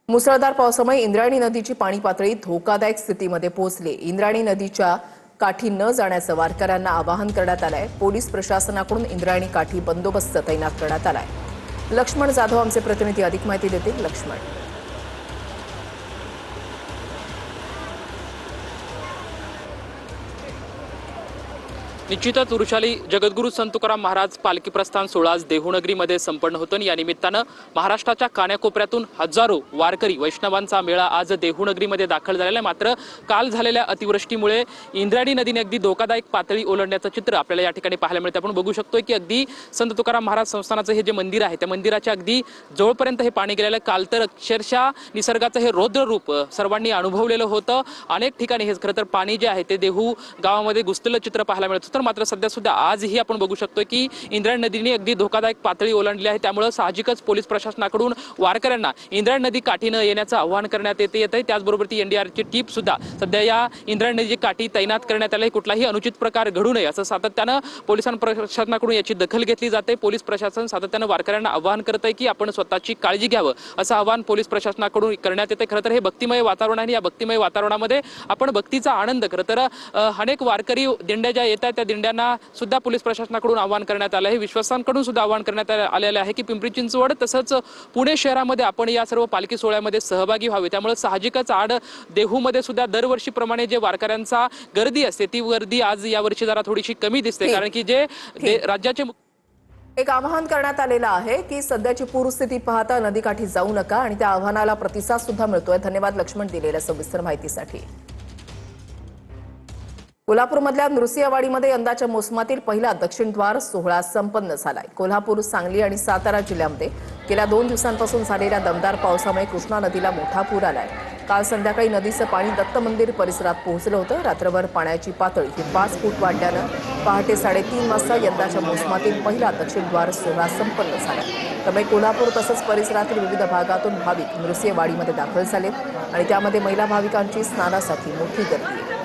मुसळधार पावसामुळे इंद्रायणी नदीची पाणी पातळी धोकादायक स्थितीमध्ये पोहोचली। इंद्रायणी नदीच्या काठी न जाण्याचं वारकऱ्यांना आवाहन करण्यात आलंय। पोलीस प्रशासनाकडून इंद्रायणी काठी बंदोबस्त तैनात करण्यात आलाय। लक्ष्मण जाधव आमचे प्रतिनिधी अधिक माहिती देतील। लक्ष्मण, निश्चितच वृषाली जगद्गुरू संत तुकाराम महाराज पालखी प्रस्थान सोहळा आज देहूनगरीमध्ये संपन्न होतो। या निमित्तानं महाराष्ट्राच्या कानाकोपऱ्यातून हजारो वारकरी वैष्णवांचा मेळा आज देहूनगरीमध्ये दाखल झालेला आहे। मात्र काल झालेल्या अतिवृष्टीमुळे इंद्रायणी नदीने अगदी धोकादायक पातळी ओलांडण्याचं चित्र आपल्याला या ठिकाणी पाहायला मिळतं। आपण बघू शकतोय की अगदी संत तुकाराम महाराज संस्थानाचं हे जे मंदिर आहे त्या मंदिराच्या अगदी जवळपर्यंत हे पाणी गेलेलं आहे। काल तर अक्षरशः निसर्गाचं हे रौद्र रूप सर्वांनी अनुभवलेलं होतं। अनेक ठिकाणी हे खरं तर पाणी जे आहे ते देहू गावामध्ये घुसलेलं चित्र पाहायला मिळत होतं। मात्र सध्या सुद्धा आजही आपण बघू शकतो की इंद्रायणी नदीने अगदी धोकादायक पातळी ओलांडली आहे। त्यामुळे साहजिकच पोलीस प्रशासनाकडून वारकऱ्यांना इंद्रायणी नदी काठीनं येण्याचं आवाहन करण्यात येत आहे। त्याचबरोबर ती एनडीआरची टीम सुद्धा सध्या या इंद्रायणी नदीची काठी तैनात करण्यात आली आहे। कुठलाही अनुचित प्रकार घडू नये असं सातत्यानं पोलिसां प्रशासनाकडून याची दखल घेतली जाते। पोलीस प्रशासन सातत्यानं वारकऱ्यांना आवाहन करत आहे की आपण स्वतःची काळजी घ्यावं असं आवाहन पोलीस प्रशासनाकडून करण्यात येते। खरं तर हे भक्तिमय वातावरण आहे। या भक्तिमय वातावरणामध्ये आपण भक्तीचा आनंद खरं तर अनेक वारकरी दिंड्या ज्या येतात त्या दिंड्यांना सुद्धा पोलीस प्रशासनाकडून आवाहन करण्यात आलं आहे। विश्वासांकडून सुद्धा आवाहन करण्यात आलेलं आहे की पिंपरी चिंचवड तसंच पुणे शहरामध्ये आपण या सर्व पालखी सोहळ्यामध्ये सहभागी व्हावे। त्यामुळे साहजिकच आड देहूमध्ये सुद्धा दरवर्षीप्रमाणे जे वारकऱ्यांचा गर्दी असते ती गर्दी आज यावर्षी जरा थोडीशी कमी दिसते। कारण की जे राज्याचे एक आवाहन करण्यात आलेलं आहे की सध्याची पूरस्थिती पाहता नदीकाठी जाऊ नका आणि त्या आवाहनाला प्रतिसाद सुद्धा मिळतोय। धन्यवाद लक्ष्मण दिलेल्या सविस्तर माहितीसाठी। कोल्हापूरमधल्या नृसिंहवाडीमध्ये यंदाच्या मोसमातील पहिला दक्षिण द्वार सोहळा संपन्न झालाय। कोल्हापूर, सांगली आणि सातारा जिल्ह्यामध्ये गेल्या 2 दिवसांपासून झालेल्या दमदार पावसामुळे कृष्णा नदीला मोठा पूर आलाय। काल संध्याकाळी नदीचं पाणी दत्त मंदिर परिसरात पोहोचलं होतं। रात्रभर पाण्याची पातळी ही 5 फूट वाढल्यानं पहाटे 3:30 वाजता यंदाच्या मोसमातील पहिला दक्षिण द्वार सोहळा संपन्न झाला। त्यामुळे कोल्हापूर तसंच परिसरातील विविध भागातून भाविक नृसिंहवाडीमध्ये दाखल झाले आणि त्यामध्ये महिला भाविकांची स्नानासाठी मोठी गर्दी आहे।